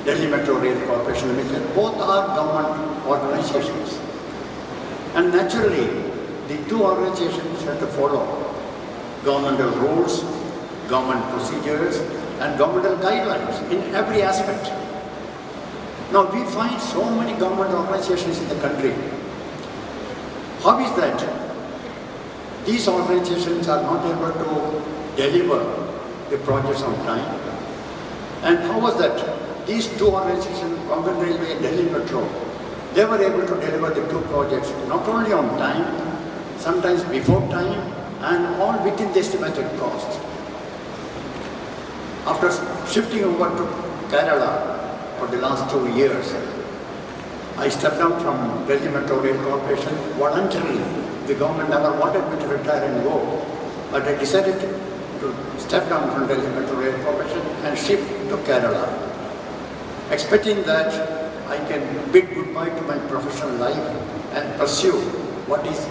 Delhi Metro Rail Corporation Limited, both are government organizations. And naturally, the two organizations have to follow governmental rules, government procedures, and governmental guidelines in every aspect. Now, we find so many government organizations in the country. How is that? These organizations are not able to deliver the projects on time. And how was that? These two organizations, Konkan Railway and Delhi Metro, they were able to deliver the two projects not only on time, sometimes before time, and all within the estimated cost. After shifting over to Kerala for the last 2 years, I stepped down from Delhi Metro Rail Corporation voluntarily. The government never wanted me to retire and go, but I decided to step down from Delhi Metro Rail Corporation and shift to Kerala, expecting that I can bid goodbye to my professional life and pursue what is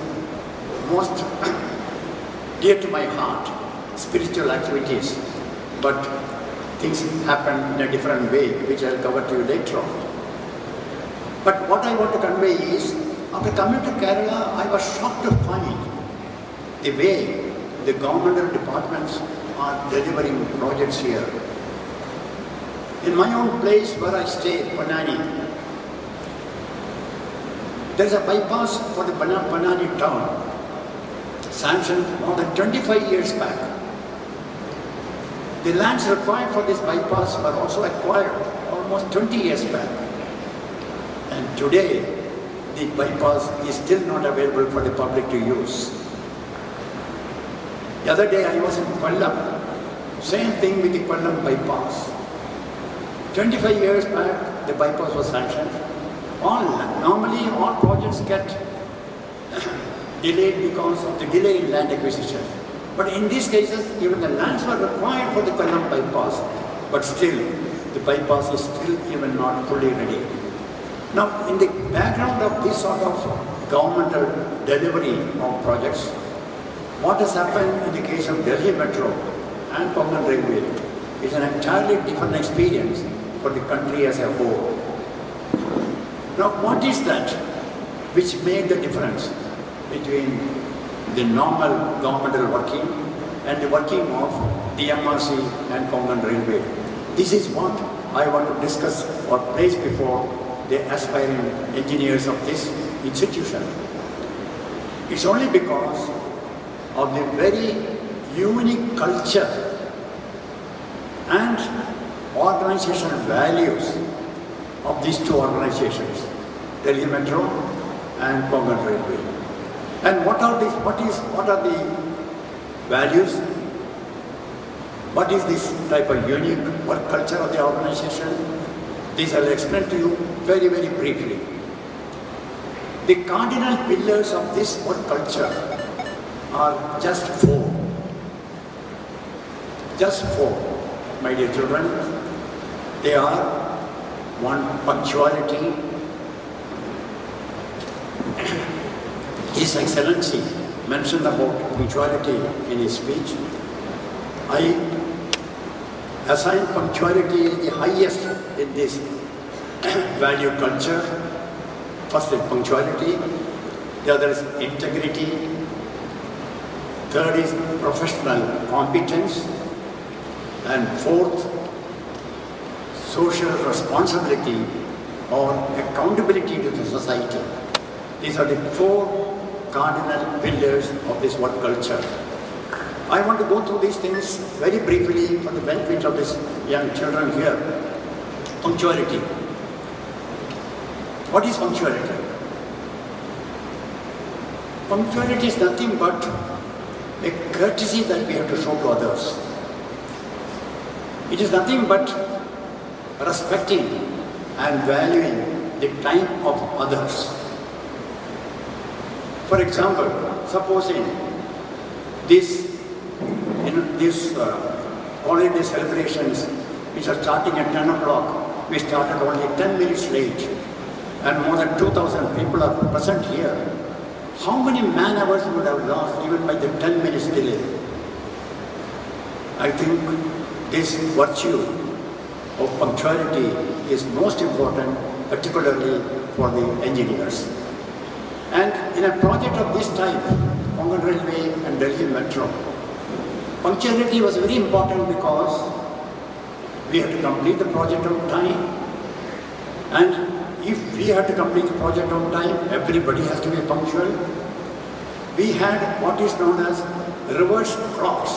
most dear to my heart, spiritual activities. But things happen in a different way, which I'll cover to you later on. But what I want to convey is, after coming to Kerala, I was shocked to find the way the governmental departments are delivering projects here. In my own place where I stay, Panani, there's a bypass for the Panani town, sanctioned more than 25 years back. The lands required for this bypass were also acquired almost 20 years back. And today, the bypass is still not available for the public to use. The other day I was in Kollam, same thing with the Kollam bypass. 25 years back, the bypass was sanctioned. Normally, all projects get delayed because of the delay in land acquisition. But in these cases, even the lands were required for the Kollam bypass, but still, the bypass is still even not fully ready. Now, in the background of this sort of governmental delivery of projects, what has happened in the case of Delhi Metro and Konkan Railway is an entirely different experience for the country as a whole. Now, what is that which made the difference between the normal governmental working and the working of the MRC and Konkan Railway? This is what I want to discuss or place before the aspiring engineers of this institution. It's only because of the very unique culture and organizational values of these two organizations, Delhi Metro and Konkan Railway. And what are the values? What is this type of unique work culture of the organization? This I'll explain to you very, very briefly. The cardinal pillars of this work culture are just four. Just four, my dear children. They are: one, punctuality. His Excellency mentioned about punctuality in his speech. I assign punctuality the highest in this value culture. First is punctuality, the other is integrity, third is professional competence, and fourth, social responsibility or accountability to the society. These are the four cardinal pillars of this work culture. I want to go through these things very briefly for the benefit of these young children here. Punctuality. What is punctuality? Punctuality is nothing but a courtesy that we have to show to others. It is nothing but respecting and valuing the time of others. For example, supposing these holiday celebrations which are starting at 10 o'clock, we started only 10 minutes late, and more than 2,000 people are present here. How many man hours would have lost even by the 10 minutes delay? I think this virtue of punctuality is most important, particularly for the engineers. And in a project of this type, Konkan Railway and Delhi Metro, punctuality was very important because we had to complete the project on time. And if we had to complete the project on time, everybody has to be punctual. We had what is known as reverse clocks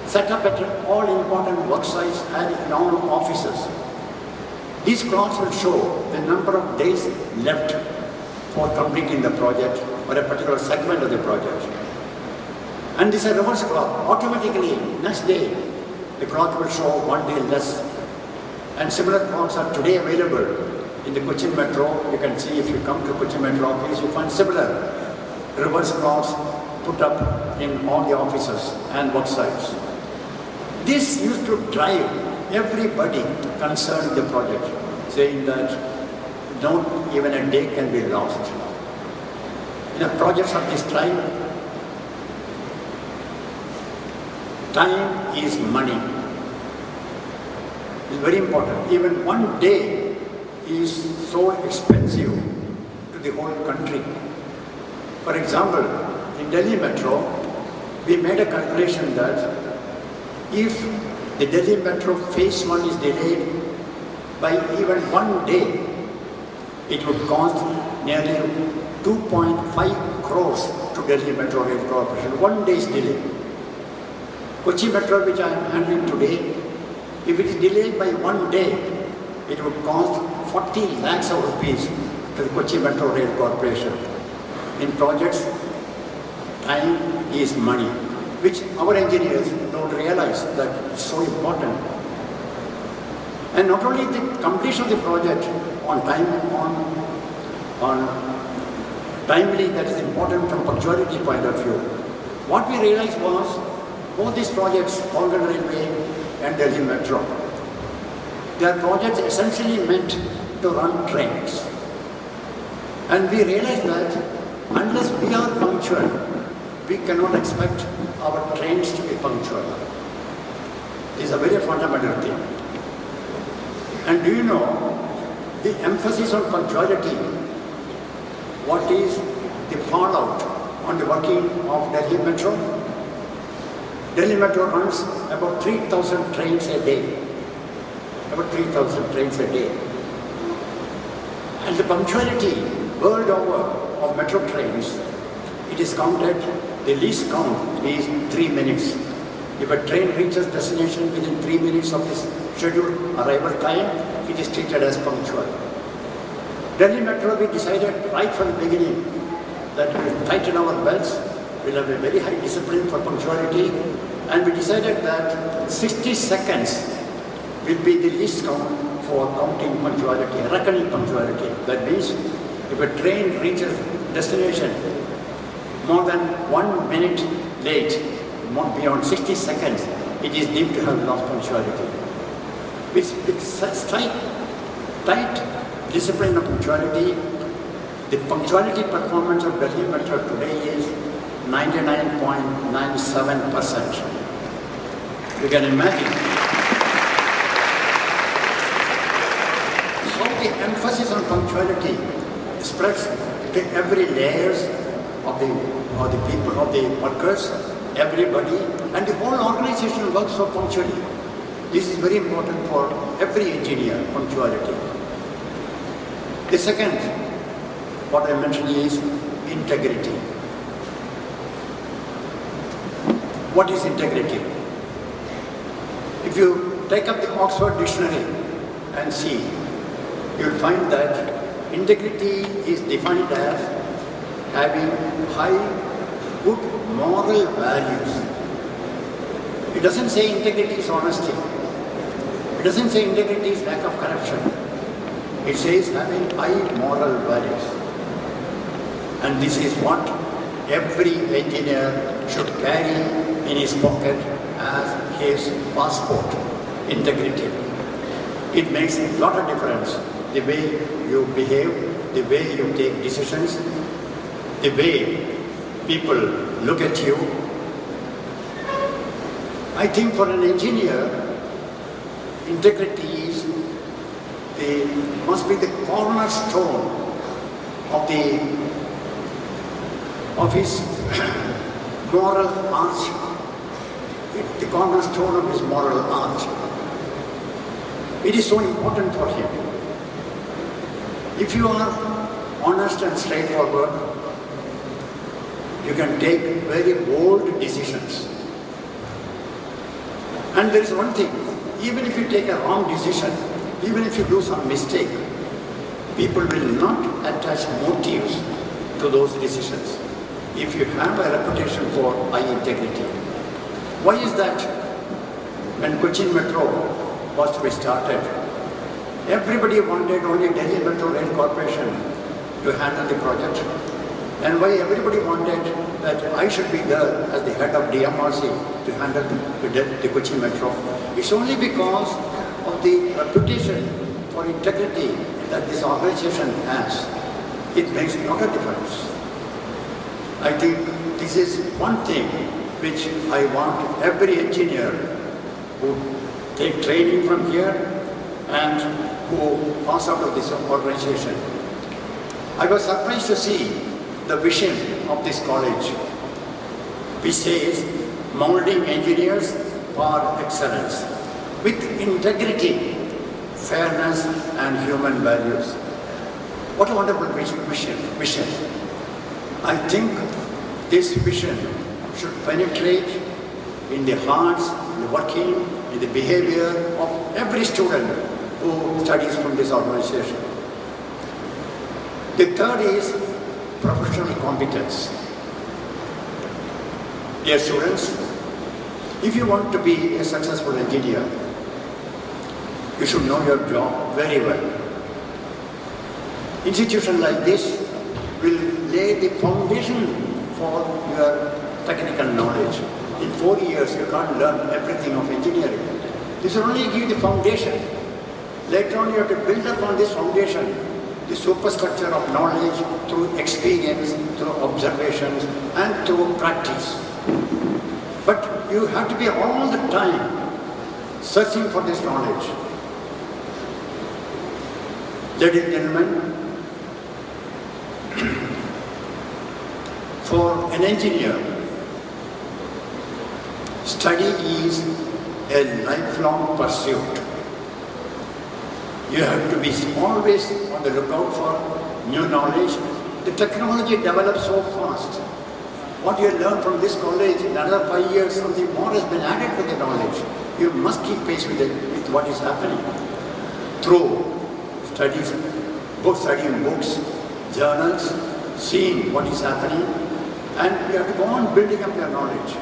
set up at all important work sites and in all offices. These clocks will show the number of days left for completing the project or a particular segment of the project. And this is a reverse clock. Automatically, next day, the clock will show 1 day less. And similar clocks are today available in the Cochin Metro. You can see if you come to Cochin Metro office, you find similar reverse clocks put up in all the offices and work sites. This used to drive everybody concerned in the project, saying that not even a day can be lost. In a project of this type, time is money. It's very important. Even 1 day is so expensive to the whole country. For example, in Delhi Metro, we made a calculation that if the Delhi Metro phase 1 is delayed by even 1 day, it would cost nearly 2.5 crores to Delhi Metro Rail Corporation. 1 day's delay. Kochi Metro, which I am handling today, if it is delayed by 1 day, it would cost 40 lakhs of rupees to the Kochi Metro Rail Corporation. In projects, time is money, which our engineers don't realize that it's so important. And not only the completion of the project on time, on timely, that is important from punctuality point of view. What we realized was, both these projects, Konkan Railway and Delhi Metro, they are projects essentially meant to run trains. And we realized that unless we are punctual, we cannot expect our trains to be punctual. This is a very fundamental thing. And do you know, the emphasis on punctuality, what is the fallout on the working of Delhi Metro? Delhi Metro runs about 3,000 trains a day. About 3,000 trains a day. And the punctuality world over of metro trains, it is counted, the least count is 3 minutes. If a train reaches destination within 3 minutes of its scheduled arrival time, it is treated as punctual. Delhi Metro, we decided right from the beginning that we will tighten our belts, we'll have a very high discipline for punctuality, and we decided that 60 seconds will be the least count for counting punctuality, reckoning punctuality. That means if a train reaches destination more than 1 minute late, beyond 60 seconds, it is deemed to have lost punctuality. With such tight discipline of punctuality, the punctuality performance of Delhi Metro today is 99.97%. You can imagine how the emphasis on punctuality spreads to every layers of the people, of the workers, everybody, and the whole organization works for punctuality. This is very important for every engineer, punctuality. The second, what I mentioned is integrity. What is integrity? If you take up the Oxford Dictionary and see, you will find that integrity is defined as having high, good moral values. It doesn't say integrity is honesty. It doesn't say integrity is lack of corruption. It says having high moral values. And this is what every engineer should carry in his pocket as his passport, integrity. It makes a lot of difference, the way you behave, the way you take decisions, the way people look at you. I think for an engineer, integrity must be the cornerstone of his moral arch, the cornerstone of his moral arch. It is so important for him. If you are honest and straightforward, you can take very bold decisions. And there is one thing, even if you take a wrong decision, even if you do some mistake, people will not attach motives to those decisions if you have a reputation for high integrity. Why is that? When Cochin Metro was to be started, everybody wanted only Delhi Metro Rail Corporation to handle the project. And why everybody wanted that I should be there as the head of DMRC to handle the Cochin Metro. It's only because of the reputation for integrity that this organization has. It makes not a difference. I think this is one thing which I want every engineer who take training from here and who pass out of this organization. I was surprised to see the vision of this college, which says molding engineers for excellence with integrity, fairness and human values. What a wonderful vision. I think this vision should penetrate in the hearts, in the working, in the behavior of every student who studies from this organization. The third is professional competence. Dear students, if you want to be a successful engineer, you should know your job very well. Institutions like this will lay the foundation for your technical knowledge. In 4 years, you can't learn everything of engineering. This will only give the foundation. Later on, you have to build upon this foundation, the superstructure of knowledge through experience, through observations, and through practice. But you have to be all the time searching for this knowledge. Ladies and gentlemen, for an engineer, study is a lifelong pursuit. You have to be always on the lookout for new knowledge. The technology develops so fast. What you learn from this college, in another 5 years, something more has been added to the knowledge. You must keep pace with what is happening. Through studies, studying books, journals, seeing what is happening, and you have to go on building up your knowledge.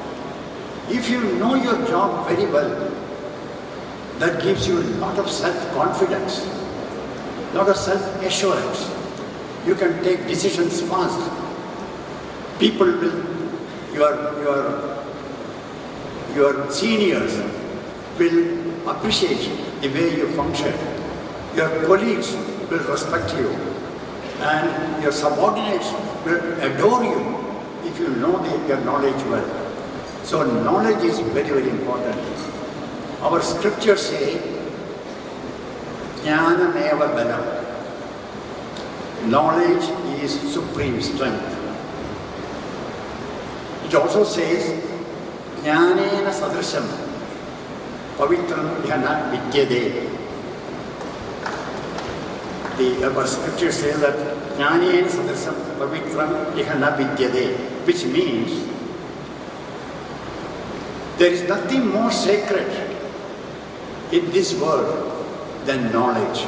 If you know your job very well, that gives you a lot of self-confidence, a lot of self-assurance. You can take decisions fast. People will, your seniors will appreciate the way you function. Your colleagues will respect you. And your subordinates will adore you if you know your knowledge well. So knowledge is very, very important. Our scriptures say, Jnanameva balam. Knowledge is supreme strength. It also says, Jnanena sadrisham, pavitram dhyana vidyade. Our scripture says that Jnanena sadrisham, pavitram dhyana vidyade, which means there is nothing more sacred in this world than knowledge.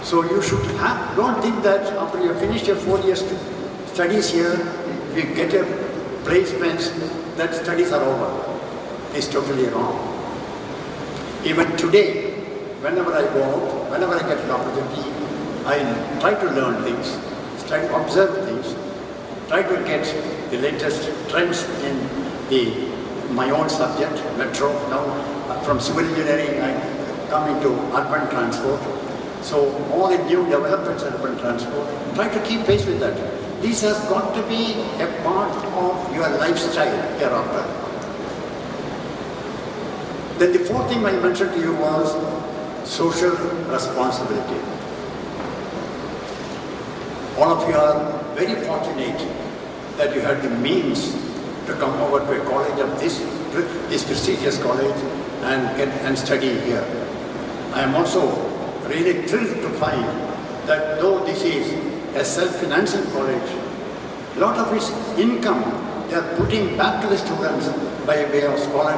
So you should don't think that after you have finished your 4 years studies here, if you get a placement, that studies are over. It's totally wrong. Even today, whenever I go out, whenever I get an opportunity, I try to learn things, try to observe things, try to get the latest trends in my own subject, metro. Now, from civil engineering, I come into urban transport. So all the new developments in urban transport, try to keep pace with that. This has got to be a part of your lifestyle hereafter. Then the fourth thing I mentioned to you was social responsibility. All of you are very fortunate that you had the means to come over to a college of this prestigious college and study here. I am also really thrilled to find that though this is a self-financing college, a lot of its income they are putting back to the students by way of scholarship.